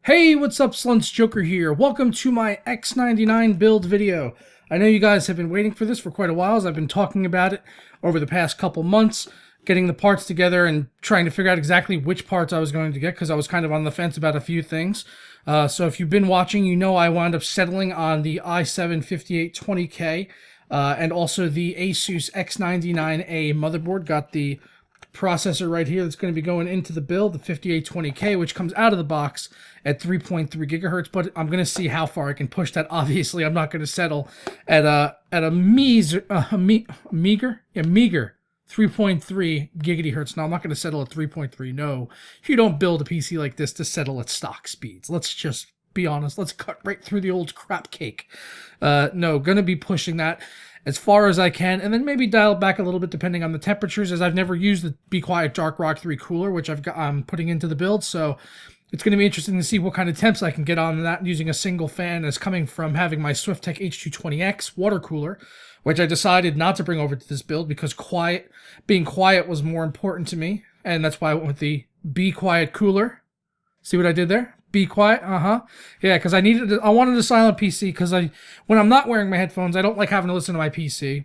Hey, what's up, Slunts Joker here. Welcome to my X99 build video. I know you guys have been waiting for this for quite a while, as I've been talking about it over the past couple months, getting the parts together and trying to figure out exactly which parts I was going to get, because I was kind of on the fence about a few things. So if you've been watching, you know I wound up settling on the i7 5820K and also the Asus X99A motherboard. Got the processor right here that's going to be going into the build, the 5820K, which comes out of the box at 3.3 gigahertz, but I'm going to see how far I can push that. Obviously, I'm not going to settle at a meager 3.3 gigahertz. No, I'm not going to settle at 3.3. No, you don't build a PC like this to settle at stock speeds. Let's just be honest. Let's cut right through the old crap cake. No, going to be pushing that as far as I can, and then maybe dial it back a little bit depending on the temperatures, as I've never used the Be Quiet Dark Rock 3 cooler, which I'm putting into the build, so it's going to be interesting to see what kind of temps I can get on that using a single fan, as coming from having my Swiftech H220X water cooler, which I decided not to bring over to this build because being quiet was more important to me, and that's why I went with the Be Quiet cooler. See what I did there? Be quiet, yeah, because I wanted a silent PC, because when I'm not wearing my headphones, I don't like having to listen to my PC,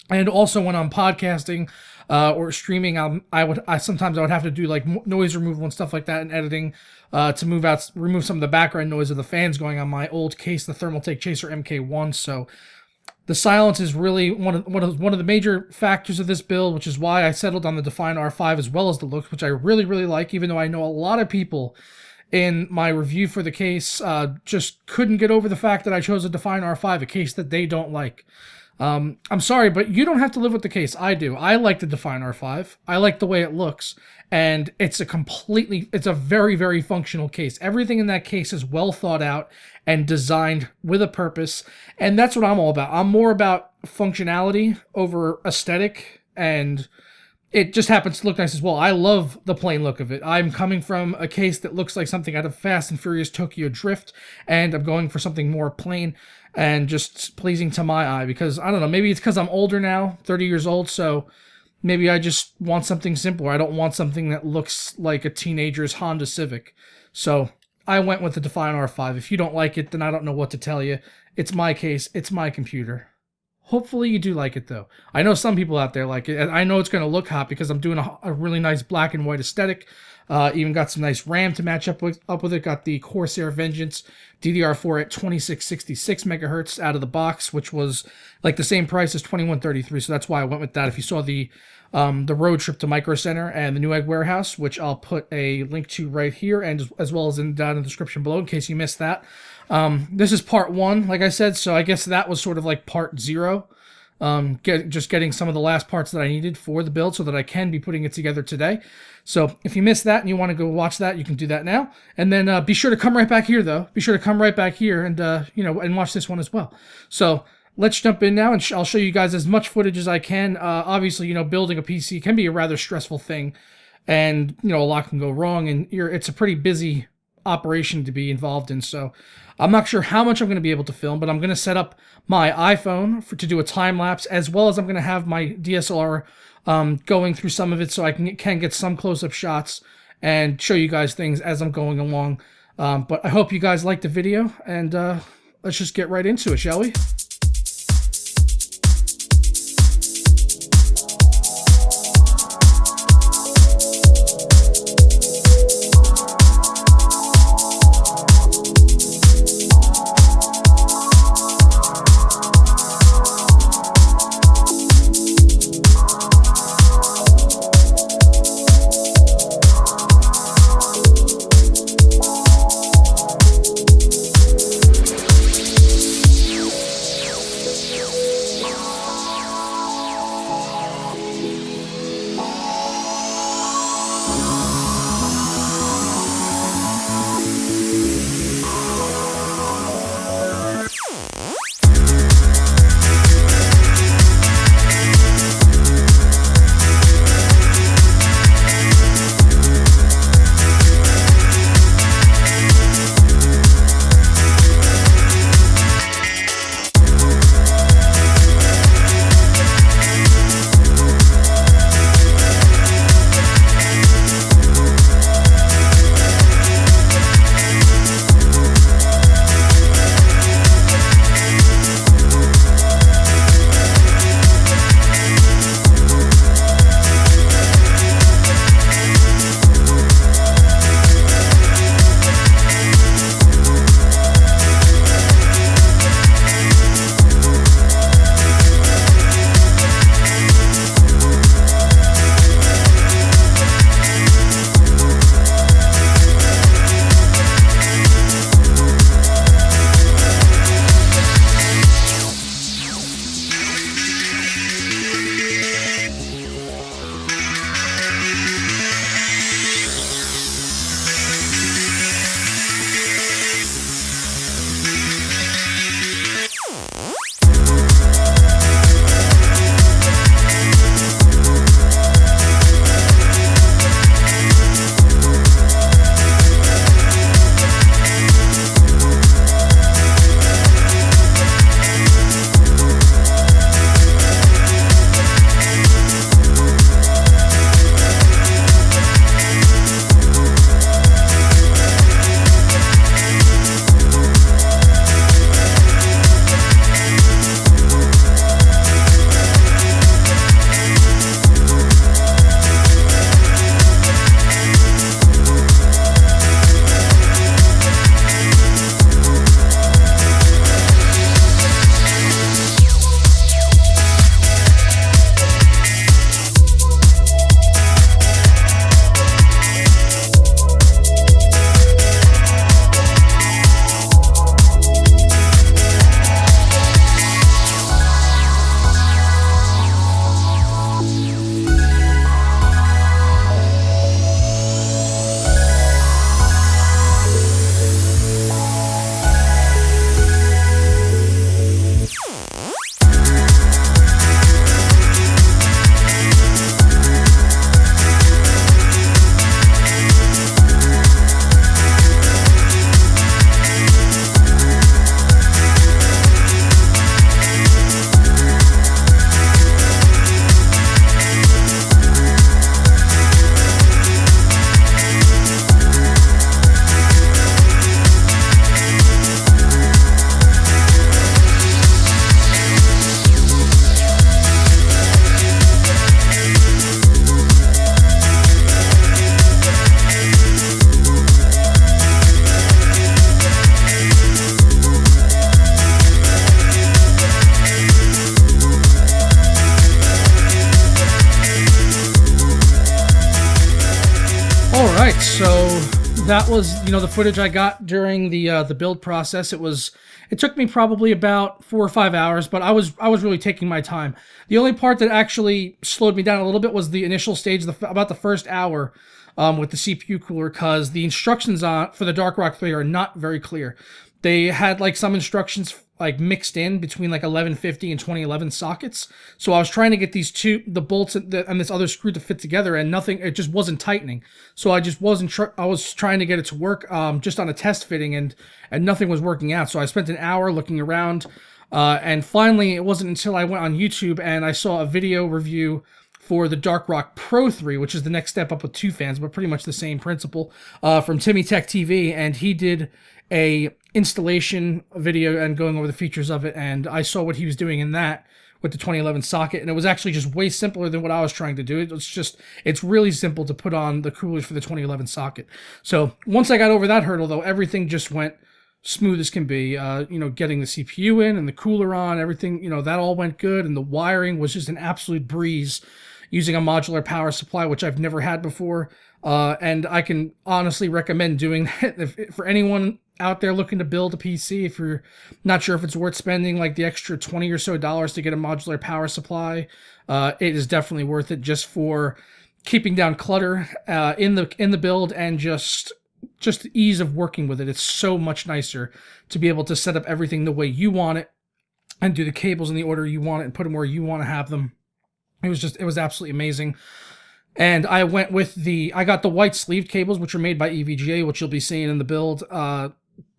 and also when I'm podcasting or streaming, sometimes I would have to do like noise removal and stuff like that in editing to remove some of the background noise of the fans going on my old case, the Thermaltake Chaser MK1. So the silence is really one of the major factors of this build, which is why I settled on the Define R5 as well as the looks, which I really, really like, even though I know a lot of people in my review for the case just couldn't get over the fact that I chose a Define R5, a case that they don't like. I'm sorry, but you don't have to live with the case. I do. I like the Define R5. I like the way it looks, and it's a very, very functional case. Everything in that case is well thought out and designed with a purpose, and that's what I'm all about. I'm more about functionality over aesthetic, and it just happens to look nice as well. I love the plain look of it. I'm coming from a case that looks like something out of Fast and Furious Tokyo Drift, and I'm going for something more plain and just pleasing to my eye, because, I don't know, maybe it's because I'm older now, 30 years old, so maybe I just want something simpler. I don't want something that looks like a teenager's Honda Civic. So I went with the Define R5. If you don't like it, then I don't know what to tell you. It's my case. It's my computer. Hopefully you do like it, though. I know some people out there like it, and I know it's going to look hot because I'm doing a really nice black and white aesthetic. Even got some nice RAM to match up with it. Got the Corsair Vengeance DDR4 at 2666 megahertz out of the box, which was like the same price as 2133. So that's why I went with that. If you saw the road trip to Micro Center and the Newegg warehouse, which I'll put a link to right here, and as well as down in the description below in case you missed that. This is part 1, like I said, so I guess that was sort of like part 0. Just getting some of the last parts that I needed for the build so that I can be putting it together today. So if you missed that and you want to go watch that, you can do that now. And then be sure to come right back here, though. Be sure to come right back here and and watch this one as well. So let's jump in now, and I'll show you guys as much footage as I can. Obviously, building a PC can be a rather stressful thing, and a lot can go wrong, and it's a pretty busy operation to be involved in. So I'm not sure how much I'm going to be able to film, but I'm going to set up my iPhone to do a time lapse, as well as I'm going to have my DSLR going through some of it, so I can get some close-up shots and show you guys things as I'm going along. But I hope you guys liked the video, and let's just get right into it, shall we? right, so that was, the footage I got during the build process. It took me probably about 4 or 5 hours, but I was really taking my time. The only part that actually slowed me down a little bit was the initial stage, about the first hour with the CPU cooler, because the instructions for the Dark Rock 3 are not very clear. They had like some instructions like mixed in between like 1150 and 2011 sockets. So I was trying to get the bolts and this other screw to fit together, and it just wasn't tightening. So I just I was trying to get it to work just on a test fitting, and nothing was working out. So I spent an hour looking around, and finally it wasn't until I went on YouTube and I saw a video review for the Dark Rock Pro 3, which is the next step up with 2 fans, but pretty much the same principle, from Timmy Tech TV, and he did a installation video and going over the features of it, and I saw what he was doing in that with the 2011 socket, and it was actually just way simpler than what I was trying to do. It's really simple to put on the coolers for the 2011 socket. So once I got over that hurdle, though, everything just went smooth as can be. Getting the CPU in and the cooler on, everything, that all went good, and the wiring was just an absolute breeze using a modular power supply, which I've never had before. And I can honestly recommend doing that for anyone out there looking to build a PC. If you're not sure if it's worth spending like the extra $20 or so to get a modular power supply, it is definitely worth it, just for keeping down clutter in the build, and just the ease of working with it. It's so much nicer to be able to set up everything the way you want it and do the cables in the order you want it and put them where you want to have them. It was absolutely amazing. And I went with I got the white sleeved cables, which are made by EVGA, which you'll be seeing in the build.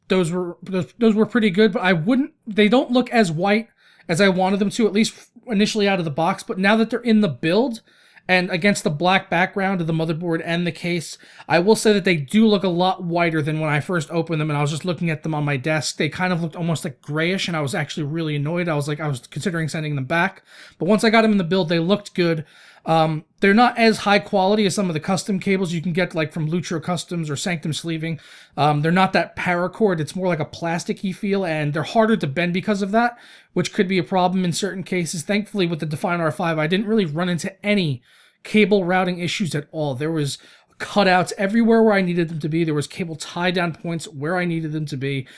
Those were pretty good, but they don't look as white as I wanted them to, at least initially out of the box. But now that they're in the build and against the black background of the motherboard and the case, I will say that they do look a lot whiter than when I first opened them and I was just looking at them on my desk. They kind of looked almost like grayish, and I was actually really annoyed. I was considering sending them back. But once I got them in the build, they looked good. They're not as high quality as some of the custom cables you can get like from Lutro Customs or Sanctum Sleeving. They're not that paracord. It's more like a plasticky feel, and they're harder to bend because of that, which could be a problem in certain cases. Thankfully, with the Define R5, I didn't really run into any cable routing issues at all. There was cutouts everywhere where I needed them to be. There was cable tie down points where I needed them to be.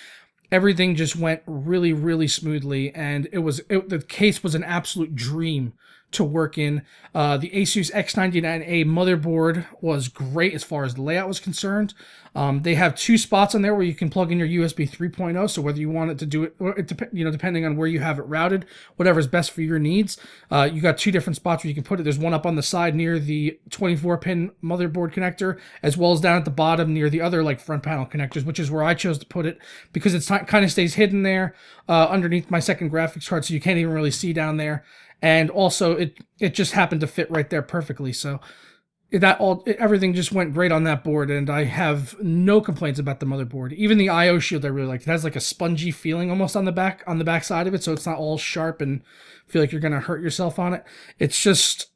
Everything just went really, really smoothly, and the case was an absolute dream to work in. The Asus X99 motherboard was great as far as the layout was concerned. They have 2 spots on there where you can plug in your USB 3.0, so whether you want it to do it, depending on where you have it routed, whatever's best for your needs. You got 2 different spots where you can put it. There's one up on the side near the 24-pin motherboard connector, as well as down at the bottom near the other like front panel connectors, which is where I chose to put it, because it kind of stays hidden there underneath my second graphics card, so you can't even really see down there. And also, it just happened to fit right there perfectly. So everything just went great on that board, and I have no complaints about the motherboard. Even the I/O shield I really like. It has like a spongy feeling almost on the back side of it, so it's not all sharp and feel like you're gonna hurt yourself on it. It's just,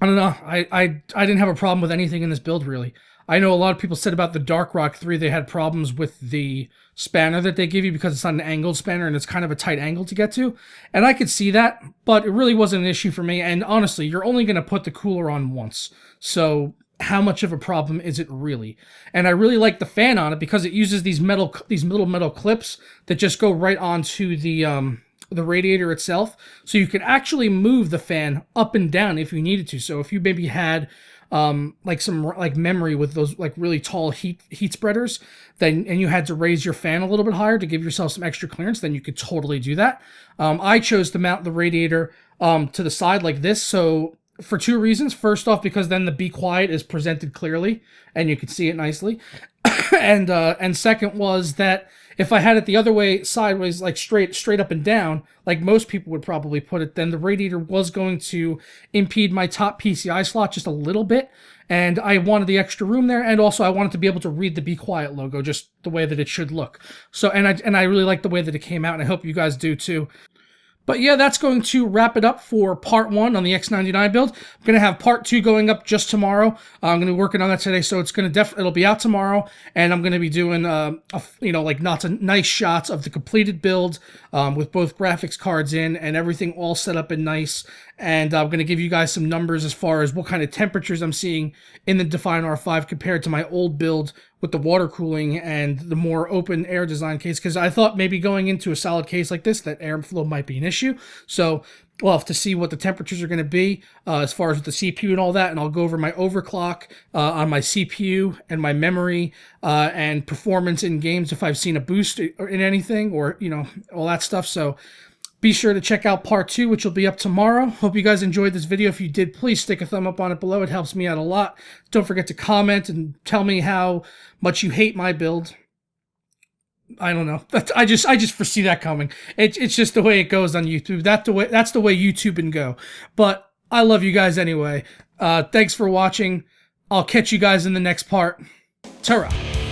I don't know. I didn't have a problem with anything in this build really. I know a lot of people said about the Dark Rock 3 they had problems with the spanner that they give you because it's not an angled spanner and it's kind of a tight angle to get to. And I could see that, but it really wasn't an issue for me. And honestly, you're only going to put the cooler on once. So how much of a problem is it really? And I really like the fan on it because it uses these little metal clips that just go right onto the radiator itself. So you can actually move the fan up and down if you needed to. So if you maybe had like some like memory with those like really tall heat spreaders, and you had to raise your fan a little bit higher to give yourself some extra clearance, then you could totally do that. I chose to mount the radiator to the side like this, so for 2 reasons. First off, because then the Be Quiet is presented clearly and you can see it nicely. And second was that if I had it the other way, sideways, like straight up and down, like most people would probably put it, then the radiator was going to impede my top PCI slot just a little bit, and I wanted the extra room there, and also I wanted to be able to read the Be Quiet logo just the way that it should look. So, and I really like the way that it came out, and I hope you guys do too. But yeah, that's going to wrap it up for part 1 on the X99 build. I'm going to have part 2 going up just tomorrow. I'm going to be working on that today, so it's going to it'll be out tomorrow, and I'm going to be doing like lots of nice shots of the completed build with both graphics cards in and everything all set up and nice, and I'm going to give you guys some numbers as far as what kind of temperatures I'm seeing in the Define R5 compared to my old build with the water cooling and the more open air design case, because I thought maybe going into a solid case like this that airflow might be an issue. So we'll have to see what the temperatures are going to be as far as with the CPU and all that, and I'll go over my overclock on my CPU and my memory and performance in games if I've seen a boost in anything, or all that stuff. So be sure to check out part 2, which will be up tomorrow. Hope you guys enjoyed this video. If you did, please stick a thumb up on it below. It helps me out a lot. Don't forget to comment and tell me how much you hate my build. I don't know. I just foresee that coming. It's just the way it goes on YouTube. That's the way YouTube can go. But I love you guys anyway. Thanks for watching. I'll catch you guys in the next part. Ta-ra.